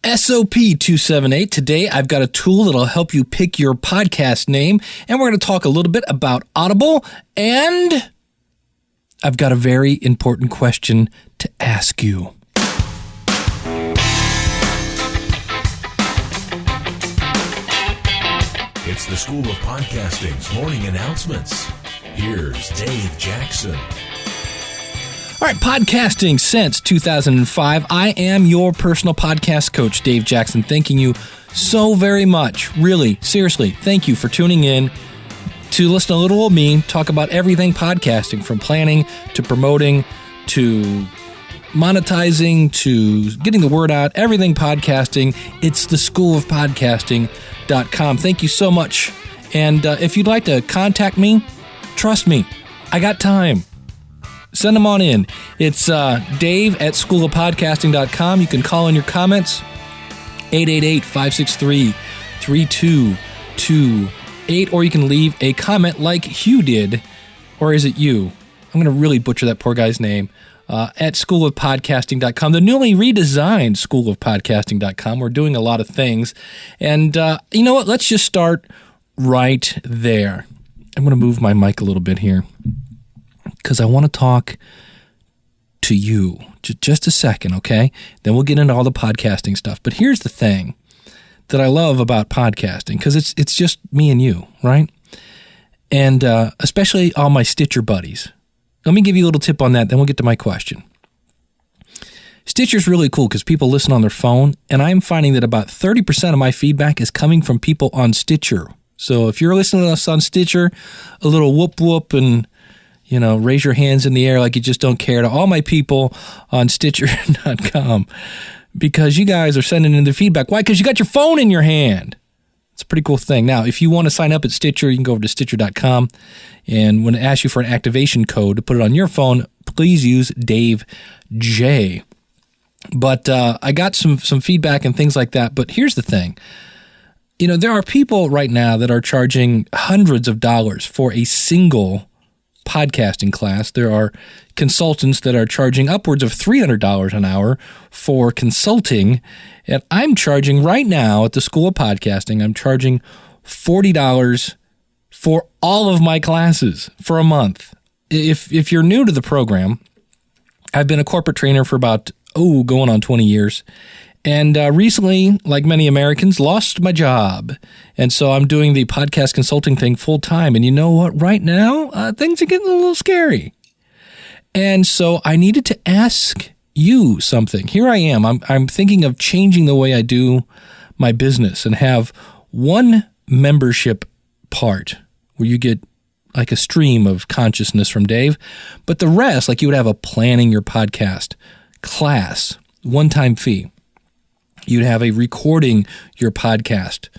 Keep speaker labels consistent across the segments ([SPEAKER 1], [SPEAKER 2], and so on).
[SPEAKER 1] SOP 278. Today, I've got a tool that'll help you pick your podcast name, and we're going to talk a little bit about Audible, and I've got a very important question to ask you.
[SPEAKER 2] It's the School of Podcasting's morning announcements. Here's Dave Jackson.
[SPEAKER 1] All right, podcasting since 2005. I am your personal podcast coach, Dave Jackson, thanking you so very much. Really, seriously, thank you for tuning in to listen to little old me talk about everything podcasting, from planning to promoting to monetizing to getting the word out, everything podcasting. It's the School of Podcasting.com. Thank you so much. And if you'd like to contact me, trust me, I got time. Send them on in. It's Dave at schoolofpodcasting.com. You can call in your comments, 888-563-3228, or you can leave a comment like Hugh did, or is it you? I'm going to really butcher that poor guy's name, at schoolofpodcasting.com, the newly redesigned schoolofpodcasting.com. We're doing a lot of things, and you know what? Let's just start right there. I'm going to move my mic a little bit here, because I want to talk to you. Just a second, okay? Then we'll get into all the podcasting stuff. But here's the thing that I love about podcasting, because it's just me and you, right? And especially all my Stitcher buddies. Let me give you a little tip on that, then we'll get to my question. Stitcher's really cool because people listen on their phone, and I'm finding that about 30% of my feedback is coming from people on Stitcher. So if you're listening to us on Stitcher, a little whoop whoop and raise your hands in the air like you just don't care to all my people on Stitcher.com, because you guys are sending in the feedback. Why? Because you got your phone in your hand. It's a pretty cool thing. Now, if you want to sign up at Stitcher, you can go over to Stitcher.com, and when it asks you for an activation code to put it on your phone, please use Dave J. But I got some feedback and things like that. But here's the thing. There are people right now that are charging hundreds of dollars for a single podcasting class. There are consultants that are charging upwards of $300 an hour for consulting. And I'm charging right now at the School of Podcasting, I'm charging $40 for all of my classes for a month. If you're new to the program, I've been a corporate trainer for about, going on 20 years. And recently, like many Americans, lost my job. And so I'm doing the podcast consulting thing full time. And you know what? Right now, things are getting a little scary. And so I needed to ask you something. Here I am. I'm thinking of changing the way I do my business and have one membership part where you get like a stream of consciousness from Dave. But the rest, like you would have a planning your podcast class, one-time fee. You'd have a recording your podcast,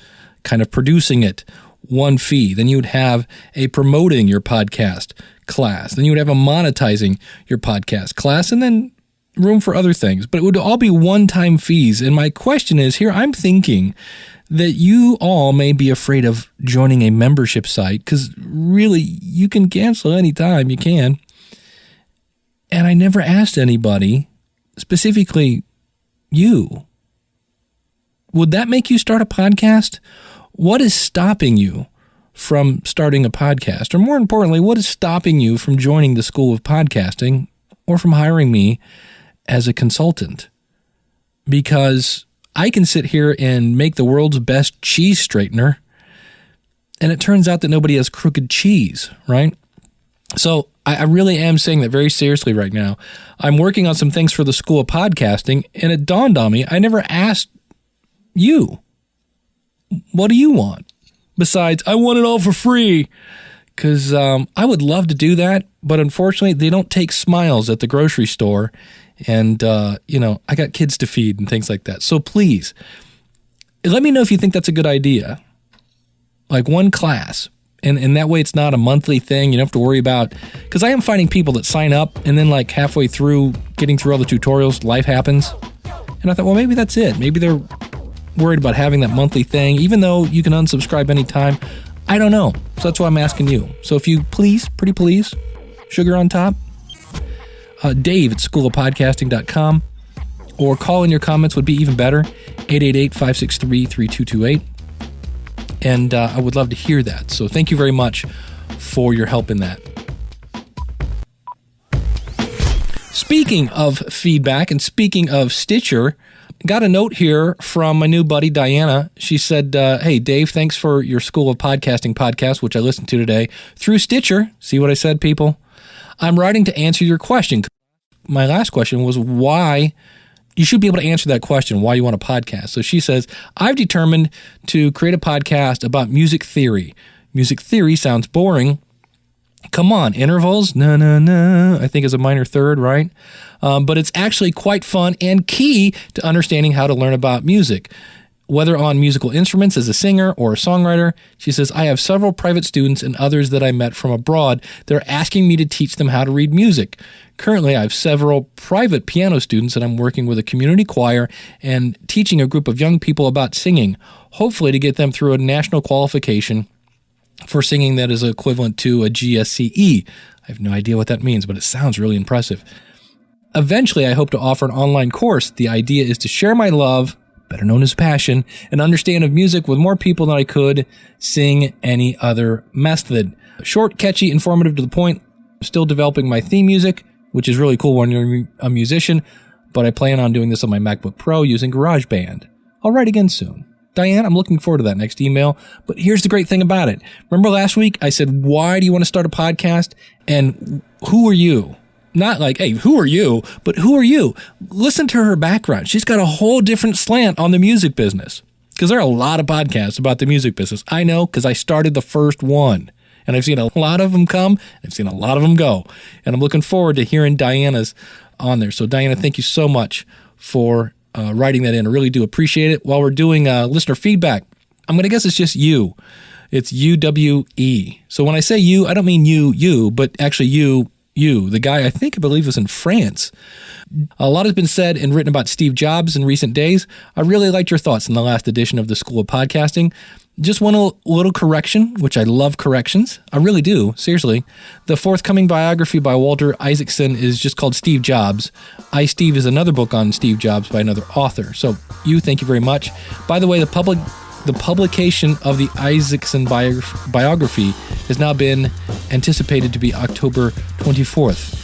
[SPEAKER 1] kind of producing it, one fee. Then you would have a promoting your podcast class. Then you would have a monetizing your podcast class, and then room for other things. But it would all be one-time fees. And my question is, here I'm thinking that you all may be afraid of joining a membership site, because really, you can cancel anytime you can. And I never asked anybody, specifically you, would that make you start a podcast? What is stopping you from starting a podcast? Or more importantly, what is stopping you from joining the School of Podcasting or from hiring me as a consultant? Because I can sit here and make the world's best cheese straightener, and it turns out that nobody has crooked cheese, right? So I really am saying that very seriously right now. I'm working on some things for the School of Podcasting, and it dawned on me, I never asked you, what do you want? Besides, I want it all for free, because I would love to do that, but unfortunately, they don't take smiles at the grocery store, and, I got kids to feed and things like that. So please, let me know if you think that's a good idea, like one class, and that way it's not a monthly thing. You don't have to worry about, because I am finding people that sign up, and then like halfway through, getting through all the tutorials, life happens, and I thought, well, maybe that's it. Maybe they're worried about having that monthly thing, even though you can unsubscribe anytime. I don't know. So that's why I'm asking you. So if you please, pretty please, sugar on top, Dave at schoolofpodcasting.com. or call in your comments would be even better, 888-563-3228. And I would love to hear that. So thank you very much for your help in that. Speaking of feedback and speaking of Stitcher, got a note here from my new buddy Diana. She said, hey, Dave, thanks for your School of Podcasting podcast, which I listened to today through Stitcher. See what I said, people? I'm writing to answer your question. My last question was why. You should be able to answer that question, why you want a podcast. So she says, I've determined to create a podcast about music theory. Music theory sounds boring. Come on, intervals? No, I think is a minor third, right? But it's actually quite fun and key to understanding how to learn about music. Whether on musical instruments as a singer or a songwriter, she says, I have several private students and others that I met from abroad. They're asking me to teach them how to read music. Currently, I have several private piano students and I'm working with a community choir and teaching a group of young people about singing, hopefully to get them through a national qualification for singing that is equivalent to a GSCE. I have no idea what that means, but it sounds really impressive. Eventually, I hope to offer an online course. The idea is to share my love, better known as passion, and understand of music with more people than I could sing any other method. Short, catchy, informative, to the point. I'm still developing my theme music, which is really cool when you're a musician, but I plan on doing this on my MacBook Pro using GarageBand. I'll write again soon. Diane, I'm looking forward to that next email, but here's the great thing about it. Remember last week I said, why do you want to start a podcast? And who are you? Not like, hey, who are you? But who are you? Listen to her background. She's got a whole different slant on the music business. Because there are a lot of podcasts about the music business. I know because I started the first one. And I've seen a lot of them come. I've seen a lot of them go. And I'm looking forward to hearing Diana's on there. So Diana, thank you so much for writing that in. I really do appreciate it. While we're doing listener feedback, I'm going to guess it's just you. It's UWE. So when I say you, I don't mean you, but actually you, the guy I believe was in France. A lot has been said and written about Steve Jobs in recent days. I really liked your thoughts in the last edition of the School of Podcasting. Just one little correction, which I love corrections. I really do, seriously. The forthcoming biography by Walter Isaacson is just called Steve Jobs. I, Steve is another book on Steve Jobs by another author. So thank you very much. By the way, the publication of the Isaacson biography has now been anticipated to be October 24th.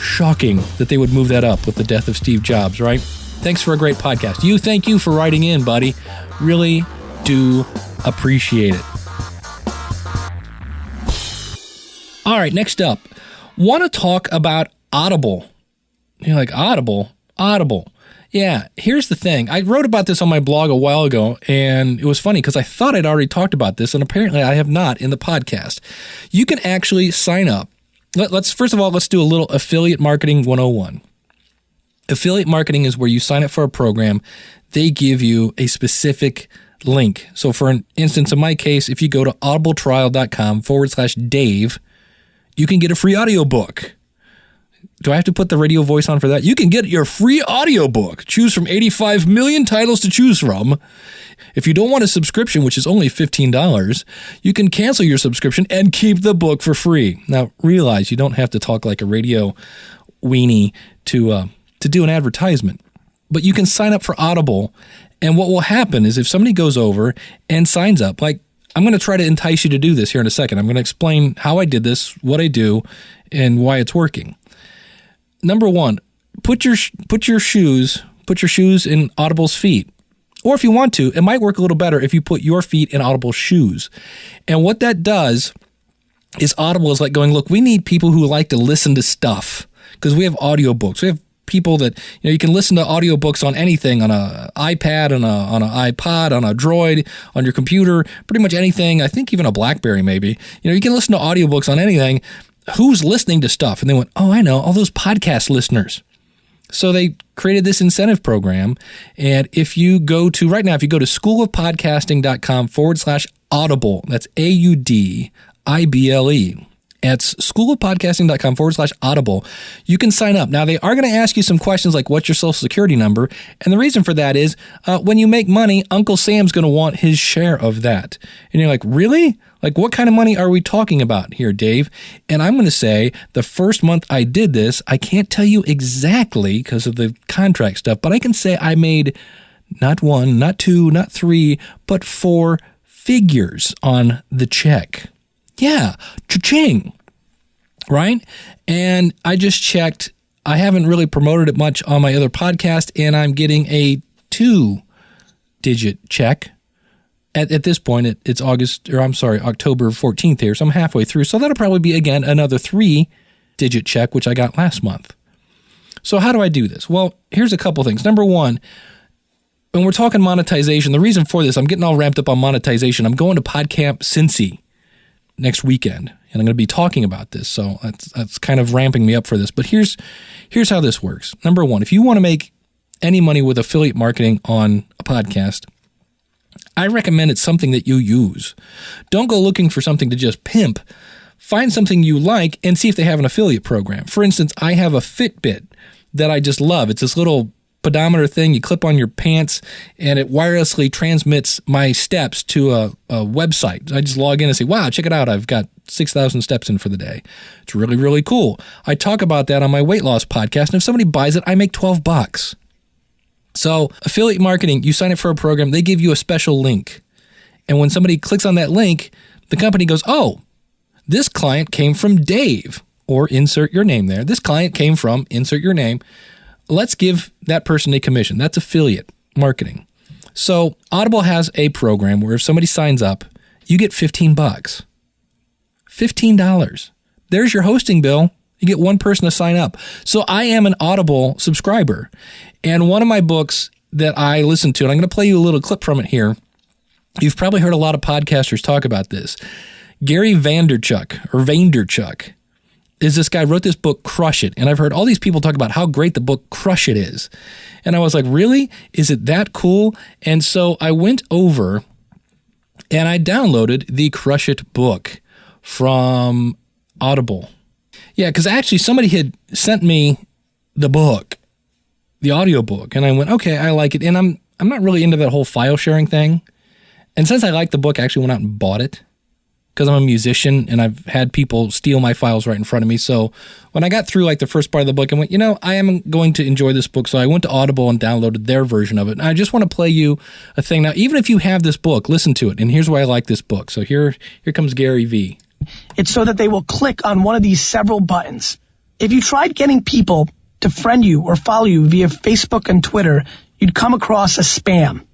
[SPEAKER 1] Shocking that they would move that up with the death of Steve Jobs, right? Thanks for a great podcast. Thank you for writing in, buddy. Really do appreciate it. All right, next up, want to talk about Audible. You're like, Audible? Yeah, here's the thing. I wrote about this on my blog a while ago, and it was funny because I thought I'd already talked about this, and apparently I have not in the podcast. You can actually sign up. Let's do a little affiliate marketing 101. Affiliate marketing is where you sign up for a program. They give you a specific link. So for an instance, in my case, if you go to audibletrial.com/Dave, you can get a free audiobook. Do I have to put the radio voice on for that? You can get your free audiobook. Choose from 85 million titles to choose from. If you don't want a subscription, which is only $15, you can cancel your subscription and keep the book for free. Now, realize you don't have to talk like a radio weenie to do an advertisement. But you can sign up for Audible, and what will happen is if somebody goes over and signs up, like I'm going to try to entice you to do this here in a second. I'm going to explain how I did this, what I do, and why it's working. Number one, put your shoes in Audible's feet. Or if you want to, it might work a little better if you put your feet in Audible's shoes. And what that does is Audible is like going, look, we need people who like to listen to stuff because we have audiobooks. We have people that, you can listen to audiobooks on anything, on an iPad, on an iPod, on a Droid, on your computer, pretty much anything. I think even a BlackBerry maybe. You can listen to audiobooks on anything. Who's listening to stuff? And they went, oh, I know, all those podcast listeners. So they created this incentive program. And if you go to schoolofpodcasting.com/Audible, that's AUDIBLE. It's schoolofpodcasting.com/Audible. You can sign up. Now, they are going to ask you some questions like, what's your social security number? And the reason for that is when you make money, Uncle Sam's going to want his share of that. And you're like, really? Like, what kind of money are we talking about here, Dave? And I'm going to say the first month I did this, I can't tell you exactly because of the contract stuff, but I can say I made not 1, not 2, not 3, but 4 figures on the check. Yeah, cha-ching, right? And I just checked. I haven't really promoted it much on my other podcast, and I'm getting a 2-digit check. At this point, it's October 14th here, so I'm halfway through. So that'll probably be, again, another 3-digit check, which I got last month. So how do I do this? Well, here's a couple things. Number one, when we're talking monetization, the reason for this, I'm getting all ramped up on monetization. I'm going to PodCamp Cincy next weekend, and I'm going to be talking about this. So that's kind of ramping me up for this. But here's how this works. Number one, if you want to make any money with affiliate marketing on a podcast, I recommend it's something that you use. Don't go looking for something to just pimp. Find something you like and see if they have an affiliate program. For instance, I have a Fitbit that I just love. It's this little pedometer thing you clip on your pants, and it wirelessly transmits my steps to a website. I just log in and say, wow, check it out. I've got 6,000 steps in for the day. It's really, really cool. I talk about that on my weight loss podcast, and if somebody buys it, I make $12. So affiliate marketing, you sign up for a program, they give you a special link. And when somebody clicks on that link, the company goes, oh, this client came from Dave, or insert your name there. This client came from, insert your name. Let's give that person a commission. That's affiliate marketing. So Audible has a program where if somebody signs up, you get $15. $15. There's your hosting bill. You get one person to sign up. So I am an Audible subscriber. And one of my books that I listen to, and I'm going to play you a little clip from it here. You've probably heard a lot of podcasters talk about this. Gary Vaynerchuk is this guy, wrote this book, Crush It. And I've heard all these people talk about how great the book Crush It is. And I was like, really? Is it that cool? And so I went over and I downloaded the Crush It book from Audible. Yeah, because actually somebody had sent me the book, the audio book, and I went, okay, I like it. And I'm not really into that whole file sharing thing. And since I liked the book, I actually went out and bought it because I'm a musician and I've had people steal my files right in front of me. So when I got through like the first part of the book, I went, I am going to enjoy this book. So I went to Audible and downloaded their version of it. And I just want to play you a thing. Now, even if you have this book, listen to it. And here's why I like this book. So here comes Gary V.
[SPEAKER 3] It's so that they will click on one of these several buttons. If you tried getting people to friend you or follow you via Facebook and Twitter, you'd come across a spam.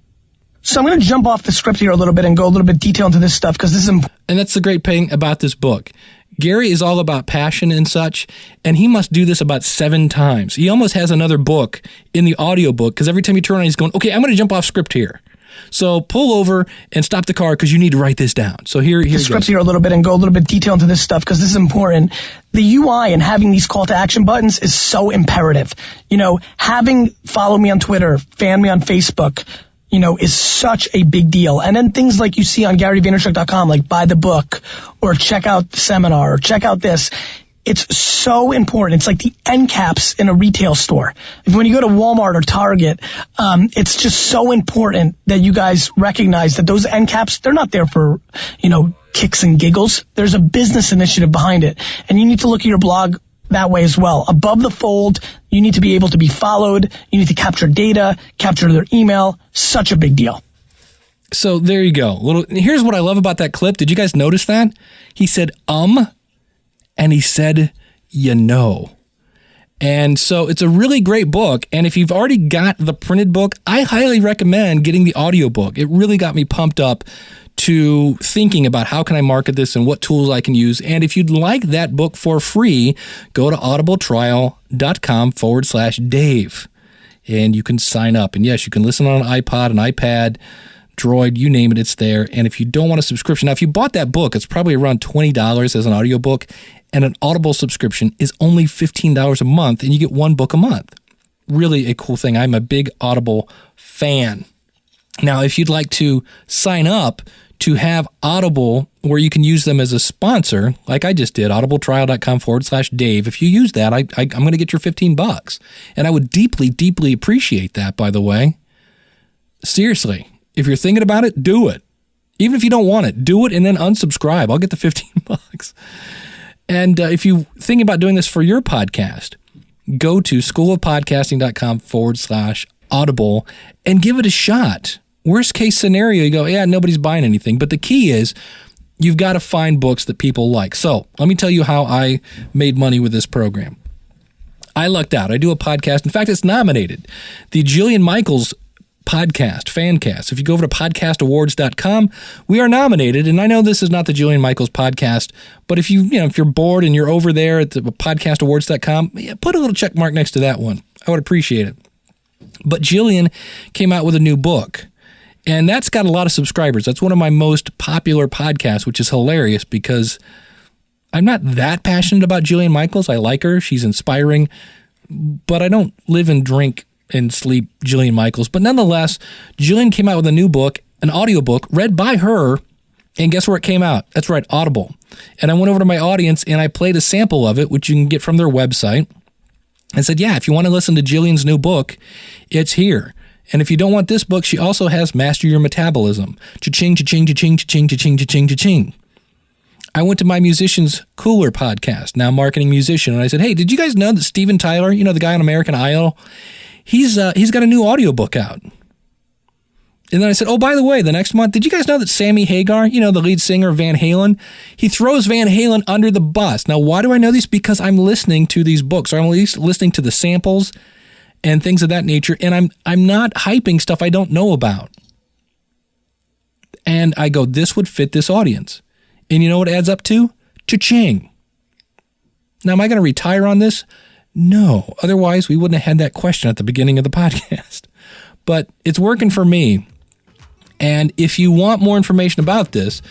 [SPEAKER 3] So I'm going to jump off the script here a little bit and go a little bit detailed into this stuff because this is important.
[SPEAKER 1] And that's the great thing about this book. Gary is all about passion and such, and he must do this about 7 times. He almost has another book in the audiobook because every time you turn on, he's going, okay, I'm going to jump off script here. So pull over and stop the car because you need to write this down. So here
[SPEAKER 3] the script here a little bit and go a little bit detailed into this stuff because this is important. The UI and having these call to action buttons is so imperative. Having follow me on Twitter, fan me on Facebook, is such a big deal. And then things like you see on GaryVaynerchuk.com, like buy the book or check out the seminar or check out this. It's so important. It's like the end caps in a retail store. When you go to Walmart or Target, it's just so important that you guys recognize that those end caps, they're not there for, kicks and giggles. There's a business initiative behind it. And you need to look at your blog that way as well. Above the fold, you need to be able to be followed. You need to capture data, capture their email. Such a big deal.
[SPEAKER 1] So there you go. Here's what I love about that clip. Did you guys notice that? He said, and he said, And so it's a really great book. And if you've already got the printed book, I highly recommend getting the audiobook. It really got me pumped up to thinking about how can I market this and what tools I can use. And if you'd like that book for free, go to audibletrial.com/Dave and you can sign up. And yes, you can listen on an iPod, an iPad, Droid, you name it, it's there. And if you don't want a subscription, now if you bought that book, it's probably around $20 as an audiobook, and an Audible subscription is only $15 a month, and you get one book a month. Really a cool thing. I'm a big Audible fan. Now, if you'd like to sign up to have Audible where you can use them as a sponsor, like I just did, audibletrial.com/Dave, if you use that, I'm going to get your $15. And I would deeply, deeply appreciate that, by the way. Seriously. If you're thinking about it, do it. Even if you don't want it, do it and then unsubscribe. I'll get the $15. And if you think about doing this for your podcast, go to schoolofpodcasting.com/audible and give it a shot. Worst case scenario, you go, yeah, nobody's buying anything. But the key is you've got to find books that people like. So let me tell you how I made money with this program. I lucked out. I do a podcast. In fact, it's nominated. The Jillian Michaels podcast, Fancast. If you go over to podcastawards.com, we are nominated. And I know this is not the Jillian Michaels podcast, but if if you're bored and you're over there at the podcastawards.com, put a little check mark next to that one. I would appreciate it. But Jillian came out with a new book, and that's got a lot of subscribers. That's one of my most popular podcasts, which is hilarious because I'm not that passionate about Jillian Michaels. I like her. She's inspiring, but I don't live and drink and sleep Jillian Michaels. But nonetheless, Jillian came out with a new book, an audiobook read by her, and guess where it came out? That's right, Audible. And I went over to my audience and I played a sample of it, which you can get from their website, and said, yeah, if you want to listen to Jillian's new book, it's here. And if you don't want this book, she also has Master Your Metabolism. Cha-ching, cha-ching, cha-ching, cha-ching, cha-ching, cha-ching, cha-ching. I went to my Musician's Cooler podcast, Now Marketing Musician, and I said, hey, did you guys know that Steven Tyler, the guy on American Idol, he's got a new audiobook out. And then I said, oh, by the way, the next month, did you guys know that Sammy Hagar, the lead singer of Van Halen, he throws Van Halen under the bus. Now, why do I know this? Because I'm listening to these books, or I'm at least listening to the samples and things of that nature, and I'm not hyping stuff I don't know about. And I go, this would fit this audience. And you know what it adds up to? Cha-ching. Now, am I going to retire on this? No. Otherwise, we wouldn't have had that question at the beginning of the podcast. But it's working for me. And if you want more information about this,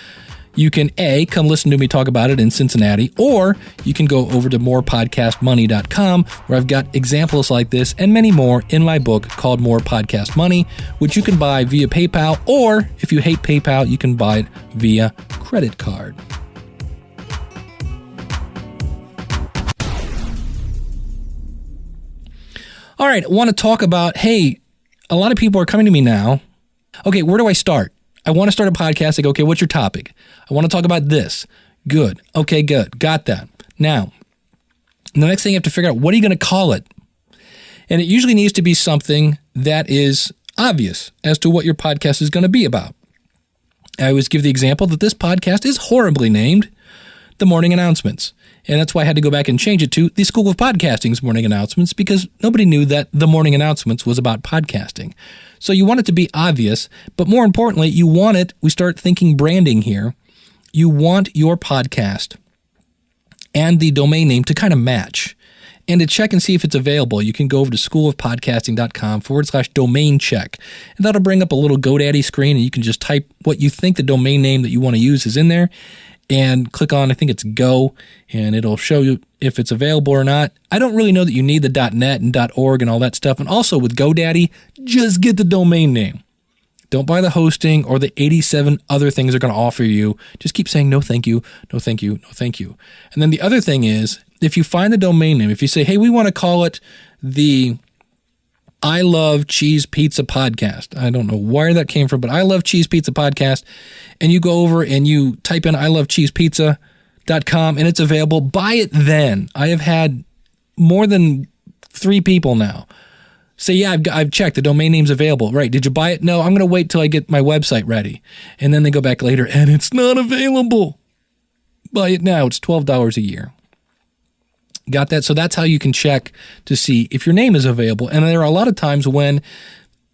[SPEAKER 1] you can come listen to me talk about it in Cincinnati, or you can go over to morepodcastmoney.com, where I've got examples like this and many more in my book called More Podcast Money, which you can buy via PayPal, or if you hate PayPal, you can buy it via credit card. All right, I want to talk about, hey, a lot of people are coming to me now. Okay, where do I start? I want to start a podcast. I go, okay, what's your topic? I want to talk about this. Good. Okay, good. Got that. Now, the next thing you have to figure out, what are you going to call it? And it usually needs to be something that is obvious as to what your podcast is going to be about. I always give the example that this podcast is horribly named The Morning Announcements. And that's why I had to go back and change it to the School of Podcasting's Morning Announcements, because nobody knew that The Morning Announcements was about podcasting. So you want it to be obvious, but more importantly, we start thinking branding here. You want your podcast and the domain name to kind of match. And to check and see if it's available, you can go over to schoolofpodcasting.com/domain check. And that'll bring up a little GoDaddy screen, and you can just type what you think the domain name that you want to use is in there. And click on, I think it's Go, and it'll show you if it's available or not. I don't really know that you need the .net and .org and all that stuff. And also with GoDaddy, just get the domain name. Don't buy the hosting or the 87 other things they're going to offer you. Just keep saying, no, thank you, no, thank you, no, thank you. And then the other thing is, if you find the domain name, if you say, hey, we want to call it the I Love Cheese Pizza Podcast. I don't know where that came from, but I Love Cheese Pizza Podcast. And you go over and you type in ilovecheesepizza.com and it's available. Buy it then. I have had more than 3 people now say, yeah, I've checked. The domain name's available. Right. Did you buy it? No, I'm going to wait till I get my website ready. And then they go back later and it's not available. Buy it now. It's $12 a year. Got that? So that's how you can check to see if your name is available. And there are a lot of times when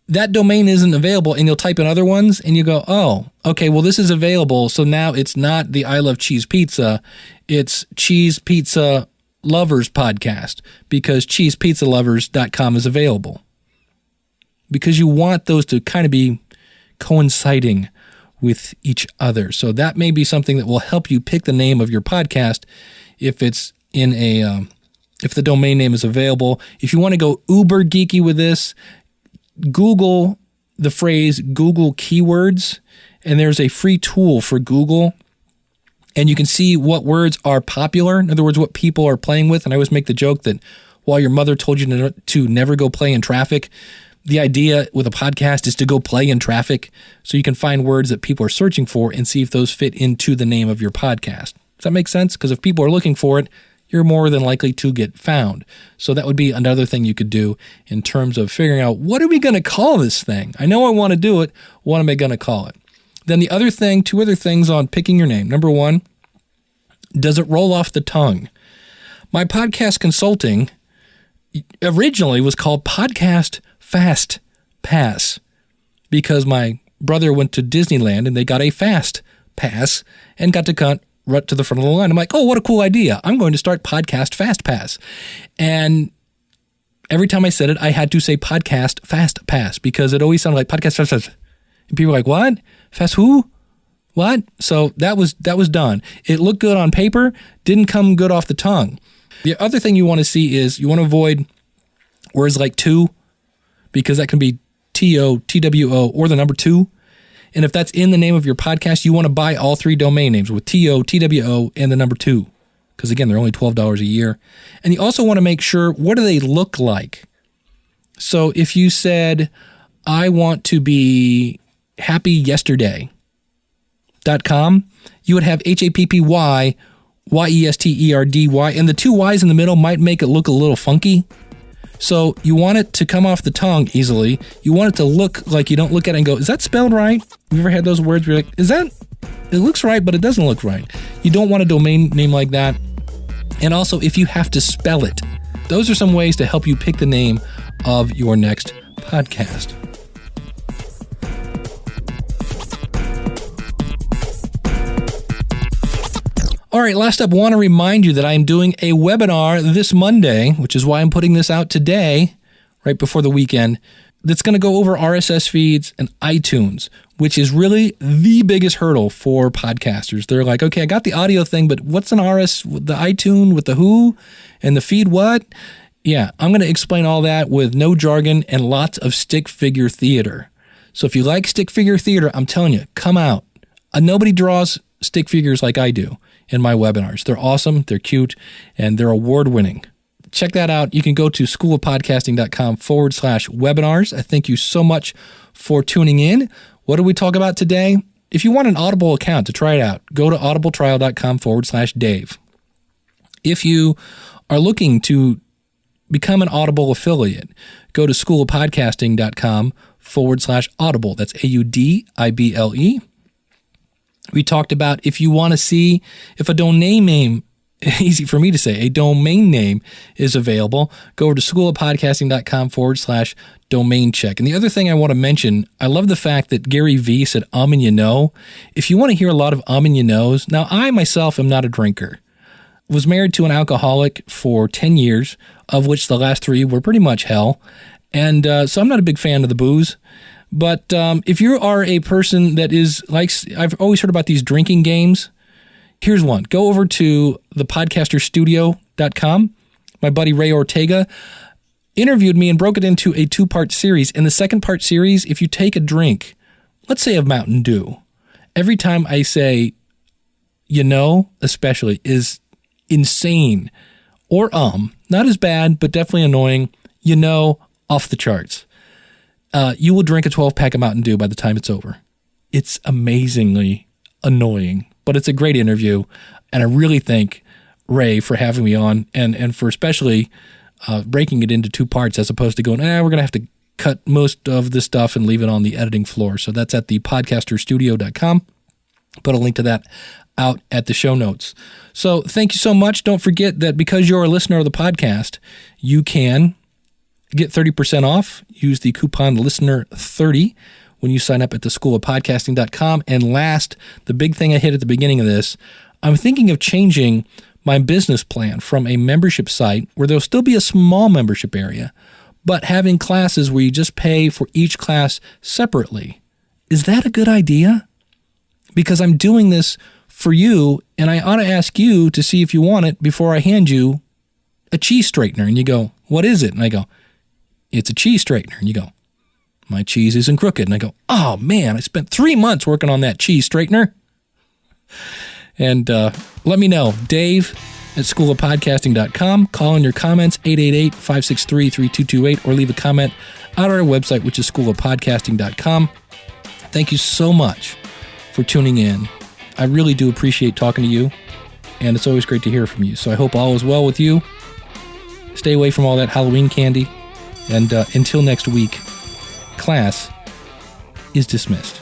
[SPEAKER 1] that domain isn't available and you'll type in other ones and you go, oh, okay, well, this is available. So now it's not the I Love Cheese Pizza. It's Cheese Pizza Lovers Podcast, because cheesepizzalovers.com is available. Because you want those to kind of be coinciding with each other. So that may be something that will help you pick the name of your podcast if it's in if the domain name is available. If you want to go uber geeky with this, Google the phrase Google keywords, and there's a free tool for Google, and you can see what words are popular. In other words, what people are playing with. And I always make the joke that while your mother told you to never go play in traffic, The idea with a podcast is to go play in traffic so you can find words that people are searching for and see if those fit into the name of your podcast. Does that make sense? Because if people are looking for it, you're more than likely to get found. So that would be another thing you could do in terms of figuring out, what are we going to call this thing? I know I want to do it. What am I going to call it? Then the other thing, 2 other things on picking your name. Number 1, does it roll off the tongue? My podcast consulting originally was called Podcast Fast Pass because my brother went to Disneyland and they got a fast pass and got to cut right to the front of the line. I'm like, oh, what a cool idea. I'm going to start Podcast Fast Pass. And every time I said it, I had to say Podcast Fast Pass because it always sounded like Podcast Fast Pass. And people were like, what? Fast who? What? So that was done. It looked good on paper, didn't come good off the tongue. The other thing you want to see is you want to avoid words like two, because that can be T-O, T-W-O, or the number 2. And if that's in the name of your podcast, you want to buy all 3 domain names with T-O, T-W-O, and the number 2. Because again, they're only $12 a year. And you also want to make sure, what do they look like? So if you said, I want to be happyyesterday.com, you would have HAPPY, YESTERDY, and the 2 Y's in the middle might make it look a little funky. So you want it to come off the tongue easily. You want it to look like you don't look at it and go, is that spelled right? You ever had those words where you're like, it looks right, but it doesn't look right. You don't want a domain name like that. And also, if you have to spell it, those are some ways to help you pick the name of your next podcast. All right, last up, I want to remind you that I'm doing a webinar this Monday, which is why I'm putting this out today, right before the weekend, that's going to go over RSS feeds and iTunes, which is really the biggest hurdle for podcasters. They're like, okay, I got the audio thing, but what's an RSS, the iTunes with the who and the feed what? Yeah, I'm going to explain all that with no jargon and lots of stick figure theater. So if you like stick figure theater, I'm telling you, come out. Nobody draws stick figures like I do in my webinars. They're awesome, they're cute, and they're award-winning. Check that out. You can go to schoolofpodcasting.com/webinars. I thank you so much for tuning in. What did we talk about today? If you want an Audible account to try it out, go to audibletrial.com/Dave. If you are looking to become an Audible affiliate, go to schoolofpodcasting.com/Audible. That's AUDIBLE. We talked about if you want to see if a domain name, easy for me to say, a domain name is available, go over to schoolofpodcasting.com/domain check. And the other thing I want to mention, I love the fact that Gary Vee said, and you know. If you want to hear a lot of and you knows, now I myself am not a drinker. Was married to an alcoholic for 10 years, of which the last 3 were pretty much hell. And so I'm not a big fan of the booze. But if you are a person that is like, I've always heard about these drinking games. Here's one. Go over to thepodcasterstudio.com. My buddy Ray Ortega interviewed me and broke it into a 2-part series. In the second part series, if you take a drink, let's say of Mountain Dew, every time I say, you know, especially, is insane or not as bad, but definitely annoying, you know, off the charts. You will drink a 12-pack of Mountain Dew by the time it's over. It's amazingly annoying, but it's a great interview, and I really thank Ray for having me on and for especially breaking it into 2 parts as opposed to going, we're going to have to cut most of this stuff and leave it on the editing floor. So that's at thepodcasterstudio.com. Put a link to that out at the show notes. So thank you so much. Don't forget that because you're a listener of the podcast, you can get 30% off. Use the coupon LISTENER30 when you sign up at theschoolofpodcasting.com. And last, the big thing I hit at the beginning of this, I'm thinking of changing my business plan from a membership site where there'll still be a small membership area, but having classes where you just pay for each class separately. Is that a good idea? Because I'm doing this for you, and I ought to ask you to see if you want it before I hand you a cheese straightener. And you go, what is it? And I go, it's a cheese straightener. And you go, my cheese isn't crooked. And I go, oh man, I spent 3 months working on that cheese straightener. And let me know, Dave at schoolofpodcasting.com. Call in your comments, 888-563-3228, or leave a comment on our website, which is schoolofpodcasting.com. Thank you so much for tuning in. I really do appreciate talking to you, and it's always great to hear from you. So I hope all is well with you. Stay away from all that Halloween candy. And until next week, class is dismissed.